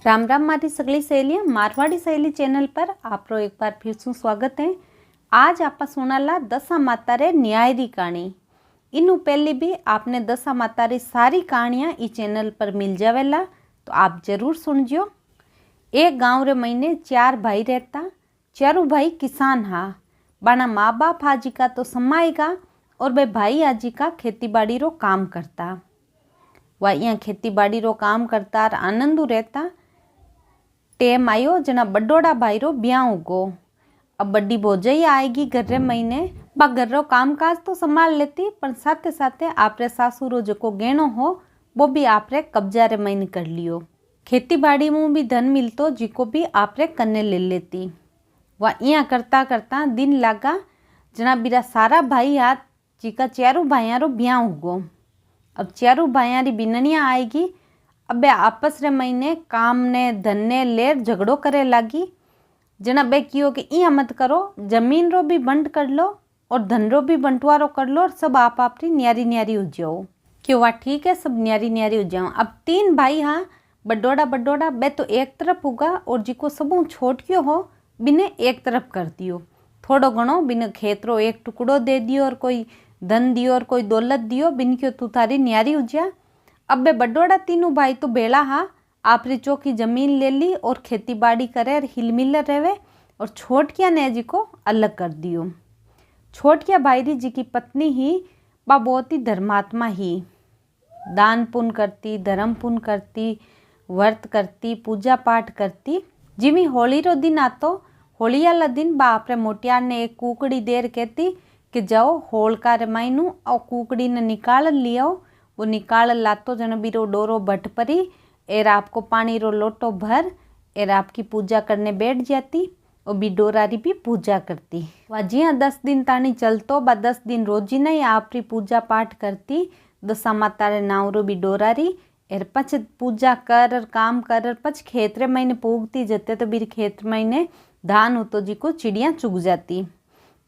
राम राम मारी सगली सहेलियां, मारवाड़ी सहेली चैनल पर आपरो एक बार फिर से स्वागत है। आज आप सुनाला दशा माता रे न्याय री कहानी। इनू पहले भी आपने दशा माता री सारी कहानियां इस चैनल पर मिल जावेला, तो आप जरूर सुनजो। एक गांव रे महीने 4 भाई रहता। चारों भाई किसान हा। बाना माँ बाप आजी का तो समाएगा और वे भाई आजी का खेती बाड़ी रो काम करता। वह यहाँ खेती बाड़ी रो काम करता और आनंदू रहता। टेम आयो जना बडोड़ा भाई रो ब्याह होगो। अब बड़ी भौजाई आएगी घर रे महीने। बा घर रो काम काज तो संभाल लेती, पर साथे साथे आपरे सासुरो जो गहनो हो वो भी आपरे कब्जा रे महीने कर लियो। खेती बाड़ी में भी धन मिलतो जिको भी आपरे कन्ने ले लेती। वह यहाँ करता करता दिन लागा जना बीरा सारा भाई हाथ जिका चारों भाइया रो ब्याह होगो। अब चारों भाइया री बिननिया आएगी। अब बे आपस रे महीने काम ने धन ने लेर झगड़ो करे लागी। जना बे कियो कि इया मत करो, जमीन रो भी बंट कर लो और धन रो भी बंटवारो कर लो और सब आप आपरी न्यारी न्यारी हो जाओ। क्यों वाह ठीक है, सब न्यारी न्यारी हो जाओ। अब 3 भाई हाँ बडोड़ा बडोड़ा बे तो एक तरफ होगा और जिको सबू छोट क्यों हो बिने एक तरफ कर दियो। थोड़ो घणो बिने खेत रो एक टुकड़ो दे दियो और कोई धन दियो और कोई दौलत दियो, बिन क्यों तू थारी न्यारी हो जा। अब बे बडोड़ा तीनों भाई तो बेला हा आपरी चौकी जमीन ले ली और खेती बाड़ी करे और हिलमिल रहे। और छोटकिया ने जी को अलग कर दियो। छोटकिया भाईरी जी की पत्नी ही बा बहुत ही धर्मात्मा ही, दान पुण्य करती, धर्म पुण्य करती, व्रत करती, पूजा पाठ करती। जिमी होली रो दिन आतो, होली वाला दिन बा आपरे मोटियार ने एक कुकड़ी देर कहती कि जाओ होलका रे मायनू और कुकड़ी ने निकाल लियो। वो निकाल लातो जन बीरो डोरो भट परी एर आपको पानी रो लोटो भर एर आपकी पूजा करने बैठ जाती और बी डोरारी भी पूजा करती। वह जिया 10 दिन तानी चलतो बा 10 दिन रोजी नहीं आपरी पूजा पाठ करती। दशा माता रे नाव रो बी डोरारी एर पछ पूजा कर काम कर पछ खेत रे महीने पूगती जते तो बीर खेत महीने धान होतो जी को चिड़िया चुग जाती।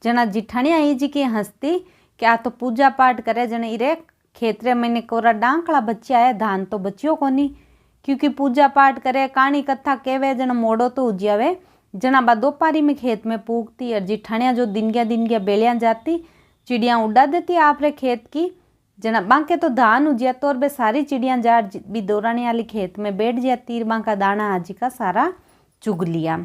जना जिठानिया ही जी की हंसती क्या तो पूजा पाठ करे जने इरे खेत रे महीने कोरा डांकड़ा बच्चा है, धान तो बच्चियों को नहीं, क्योंकि पूजा पाठ करे कहानी कथा कहवे जना मोड़ो तो उजियावे। जना बा दोपहरी में खेत में पूगती और जिठानिया जो दिन गया बेलियां जाती चिड़िया उड़ा देती आपरे खेत की। जना बांके तो धान उजिया तो और बे सारी चिड़िया जार भी दौराने वाली खेत में बैठ जाती। बांका दाना आजी का सारा चुग लिया।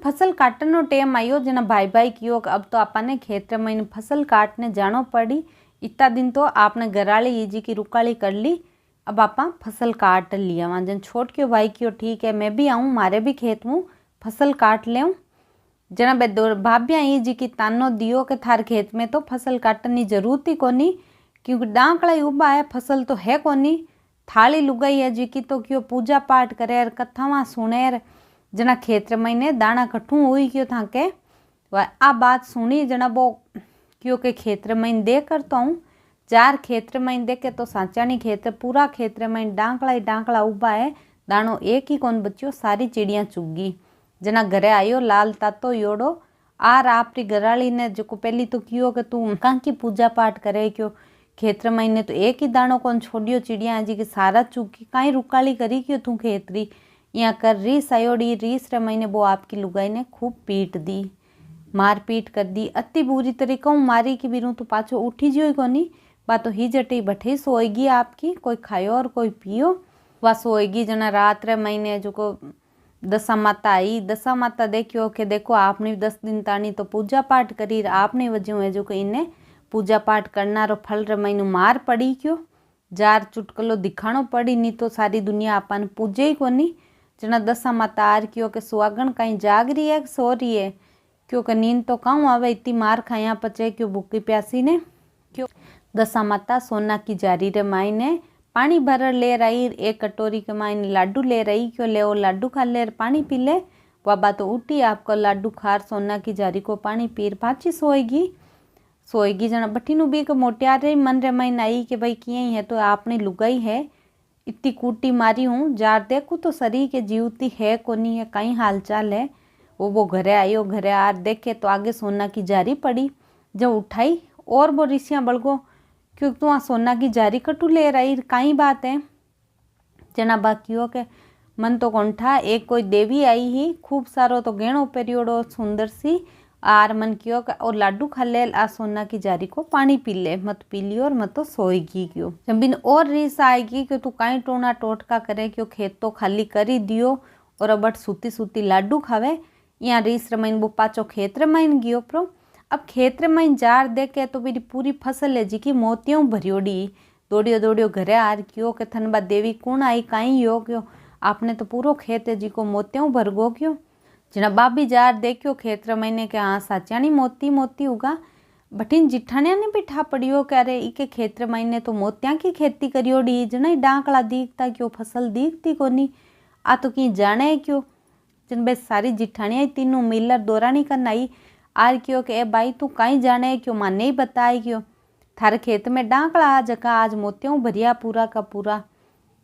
फसल काटनो टेम आयो जना भाई भाई कियो अब तो आपने खेत में फसल काटने जानो पड़ी। इतना दिन तो आपने घराली ये जी की रुकाली कर ली, अब आप फसल काट लिया। वहाँ जन छोट क्यों भाई क्यों ठीक है मैं भी आऊँ मारे भी खेत में फसल काट ले। जना बे दो भाभ्या ये जी की तानो दियो के थार खेत में तो फसल काटनी जरूरत ही कोनी, क्योंकि डांकड़ा ही उबा है फसल तो है कोनी। थाली लुगाई है जी की तो क्यों पूजा पाठ करे कथावा सुने जना खेत महीने दाना कट्ठू हुई क्यों था के वह आ बात सुनी जना वो क्योंकि खेत महीने देख कर तो हूँ 4 खेत महीने देखे तो साचानी खेत पूरा खेत महीने डांकड़ा ही डांकड़ा उबा है, दानो एक ही कौन बच्चों सारी चिड़िया चुगी। जना घरे आयो लाल तातो योड़ो आर आपरी घराली ने जो पहली तो क्यों कि तू कहाँ की पूजा पाठ करे क्यों खेत महीने तो एक ही दानो कौन छोड़ियो चिड़िया जी के सारा चुगी कहीं रुकाली करी क्यों तू खेतरी यहाँ कर रीस आयोड़ी। रीस रे महीने वो आपकी लुगाई ने खूब पीट दी, मार पीट कर दी अति बुरी तरीका मारी कि बिरू तो पाछो उठी जो कोनी। बा तो ही जटी बठे सोएगी आपकी, कोई खायो और कोई पियो वह सोएगी। जना रात रे महीने जो को दशा माता आई, दशा माता देखियो कि देखो आपने 10 दिन तानी तो पूजा पाठ करी आपने वजह है जो कि इन्हें पूजा पाठ करना रो फल रे महीनू मार पड़ी क्यों जार चुटकलो दिखाणो पड़ी, नहीं तो सारी दुनिया अपन पूजे ही कोनी। जना दशा माता आर क्यों के सुहागन कहीं जाग रही है सो रही है, क्योंकि नींद तो कहूँ आवे इतनी मार खाया पचे क्यों भूखी प्यासी ने। क्यों दशा माता सोना की जारी रे मायने पानी भर ले रही, एक कटोरी के मायने लाडू ले रही क्यों ले वो लाडू खा ले पानी पी ले। बाबा तो उठी आपको लाडू खार सोना की जारी को पानी पीर पाची सोएगी जना बठीनु भी के मोटियार रे मन रे मायने आई कि भाई किए है तो आपने लुगाई है इतनी कूटी मारी हूँ जार देखूँ तो सरी के जीवती है कोनी है कहीं हाल चाल है। वो घरे आयो, घरे आर देखे तो आगे सोना की जारी पड़ी। जब उठाई और वो ऋषियाँ बड़गो क्योंकि तू सोना की जारी कटू ले रही कहीं बात है। जना बाकी हो के मन तो कोंठा एक कोई देवी आई ही खूब सारो तो गहणो पेरियोड़ो सुंदर सी आर मन क्यों और लाडू खा ले आ सोना की जारी को पानी पी ले मत पी लियो और मत तो सोएगी क्यों। जब बिन और रीस आएगी कि तू काई टोना टोटका करे क्यों खेत तो खाली कर ही दियो और अब सूती सूती लाडू खावे यहाँ रीस रमाइन वो पाचो खेत रमाइन गयो प्रो। अब खेत रमाइन जार दे के तो मेरी पूरी फसल है जी की मोतियों भरियोड़ी दौड़ियो दौड़ियो घरे आर क्यों के थनबा देवी कौन आई काई यो क्यों आपने तो पूरो खेत है जी को मोतियों भरगो क्यों। जना बाबी जार देखियो खेत रमाइने के हाँ साच्यानी मोती मोती उगा बठीन जिठानिया ने भी ठा पड़ियो कि अरे इके खेत रमाइने तो मोतिया की खेती करियोड़ी जना डांकड़ा दीखता क्यों फसल दीखती कोनी आ तो की जाने क्यों। जन बे सारी जिठानिया तीनों मिलर दौरानी कर आई आर क्यों के ए भाई तू कहीं जाने क्यों मां नहीं बताए क्यों थारे खेत में डांकड़ा आ जका आज मोतियों भरिया पूरा का पूरा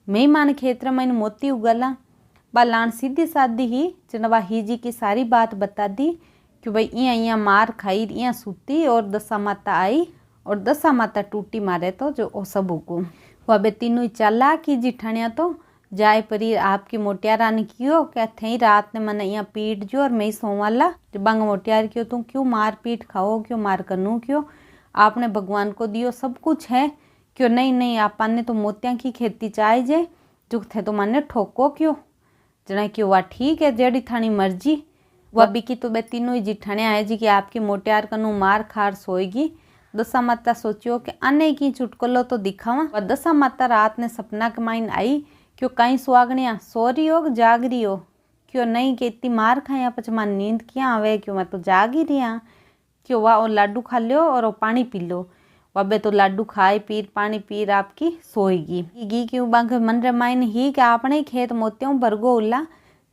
मैं मान खेत रमाइन मोती उगला बालान सीधी सादी ही जनवा ही जी की सारी बात बता दी कि भाई इया मार खाई इया सूती और दशा माता आई और दशा माता टूटी मारे तो जो ओ सब हुकुम वह बे तीनों चाला की जिठानिया तो जाए परी आपकी मोटियारा ने कियो क्या थे रात ने मन यहाँ पीट जो और मैं सोवाला बंग मोटियार क्यों तू क्यों मार पीट खाओ क्यों मार कनू क्यों आपने भगवान को दियो सब कुछ है क्यों नहीं आपा ने तो मोतिया की खेती चाहे जे जो थे तो माने ठोको क्यों जना क्यों वाह ठीक है जेड़ी थानी मर्जी वह बिकी तो बे तीनों ही जिठानिया है जी कि आपकी मोटियार कनू मार खार सोएगी। दशा माता सोचियो कि आने की चुटकुलो तो दिखावा और दशा माता रात ने सपना कमाइन आई क्यों कहीं सुहागनिया सो रही हो जाग रही हो क्यों नहीं कि इतनी मार खाया पच मान नींद क्या आवे क्यों मैं तो जाग ही रही हाँ क्यों वाह और लाडू खा लो और पानी पी लो वबे तो लाडू खाए पीर पानी पीर आपकी सोएगी घी क्यों बांग मन रमाइन ही कि आपने खेत मोतियों भरगो उल्ला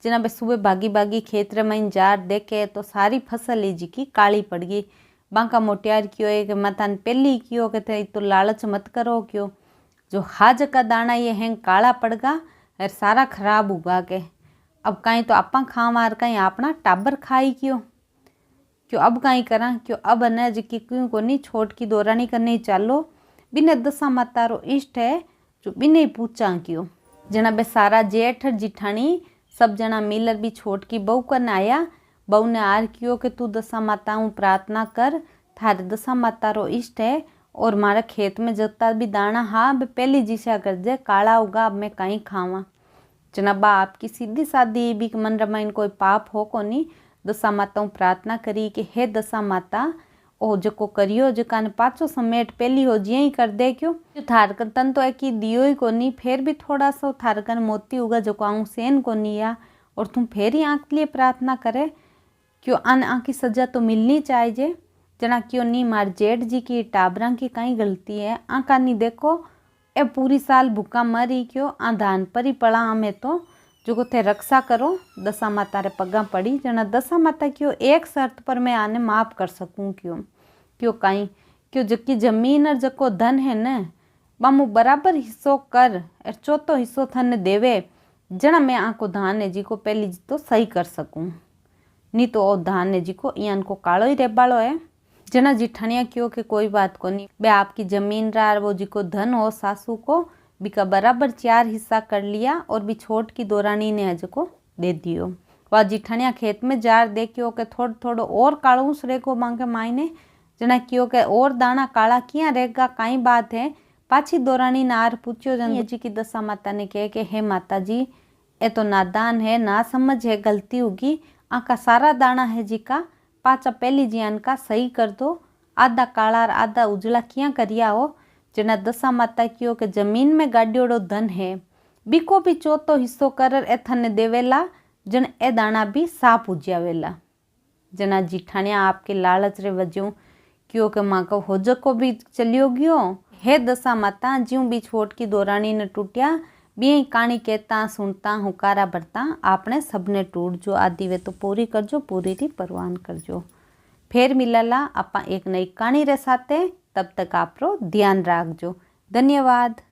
जना बे सुबह भागी भागी खेत रमाइन जार देखे तो सारी फसल ही जी की काली पड़ गई। बांका मोटियार क्यों है कि मतान पहली क्यों के थे तो लालच मत करो क्यों जो हाज का दाना ये हैंग काला पड़गा और सारा खराब उगा के अब कहीं तो आपा खा मार कहीं अपना टाबर खाई क्यों अब कहीं करा क्यों अब न जी क्यों को नहीं छोट की दौरानी करने चालो बिने दशा माता रो इष्ट है जो बिने पूछा क्यों। जना बे सारा जेठ जिठानी सब जना मिलर भी छोट की बहू करने आया बहू ने आर क्यों कि तू दशा माता प्रार्थना कर थारे दशा माता रो इष्ट है और मारे खेत में जता भी दाना हाँ बे पहली जिसा कर दे काला उगा अब मैं कहीं खावा। जना बा आपकी सीधी सादी भी मन रमाइन कोई पाप हो को नहीं दशा माता प्रार्थना करी कि हे दशा माता ओ जको करियो जकान पाचो समेट पहली हो जिया ही कर दे क्यों थारकन तन तो एक ही दियो ही कोनी फिर भी थोड़ा सा थारकन मोती उगा जको आऊँ सेन कोनी या और तुम फिर ही आँख लिए प्रार्थना करे क्यों अन आँख की सजा तो मिलनी चाहिए जना क्यों नहीं मार जेठ जी की टाबरा की कहीं गलती है आँखा नहीं देखो ए पूरी साल भूखा मरी क्यों आ धान पर ही पड़ा हमें तो जो थे रक्षा करो दशा माता रे पगा पड़ी जना दशा माता क्यों एक शर्त पर मैं आने माफ़ कर सकूं क्यों कहीं क्यों जकी जमीन और जको धन है न बामू बराबर हिस्सों कर और चौथो हिस्सों थने देवे जना मैं आको धान है जी को पहली जी तो सही कर सकूं नहीं तो ओ धान है जी को इयान को कालो ही रेबालो है। जना जिठानिया क्यों के कोई बात को नहीं बे आपकी जमीन रा वो जी को धन हो सासू को बिका बराबर 4 हिस्सा कर लिया और भी छोट की दौरानी ने अज को दे दियो। वह जिठानिया खेत में जार देखियो के थोड़ो थोड़ो और कालूस रेगो मांगे मायने जना क्यों के और दाना काला किया रहेगा कई बात है पाछी दौरानी नार पूछियो जन जी की दशा माता ने कहे कि हे माता जी ए तो नादान है ना समझ है गलती होगी आका सारा दाना है जी का पाचा पहली जियान का सही कर दो आधा काला आधा उजला किया करिया हो जना दशा माता क्यों के जमीन में गाड्योड़ो धन है बिको भी चौथो हिस्सो कर एथने देवेला जन ए दाना भी साफ उज्यावेला। जना जिठानिया आपके लालच रे वजू क्यों के माँ को होजक को भी चलियो गयो हे दशा माता ज्यों भी छोट की दौरानी ने टूटिया बी कहानी कहता सुनता हुकारा भरता आपने सबने टूट जो आदि वे तो पूरी करजो पूरी री परवान करजो। फिर मिलला आपा एक नई कहानी रे साथे तब तक आप रो ध्यान रखजो। धन्यवाद।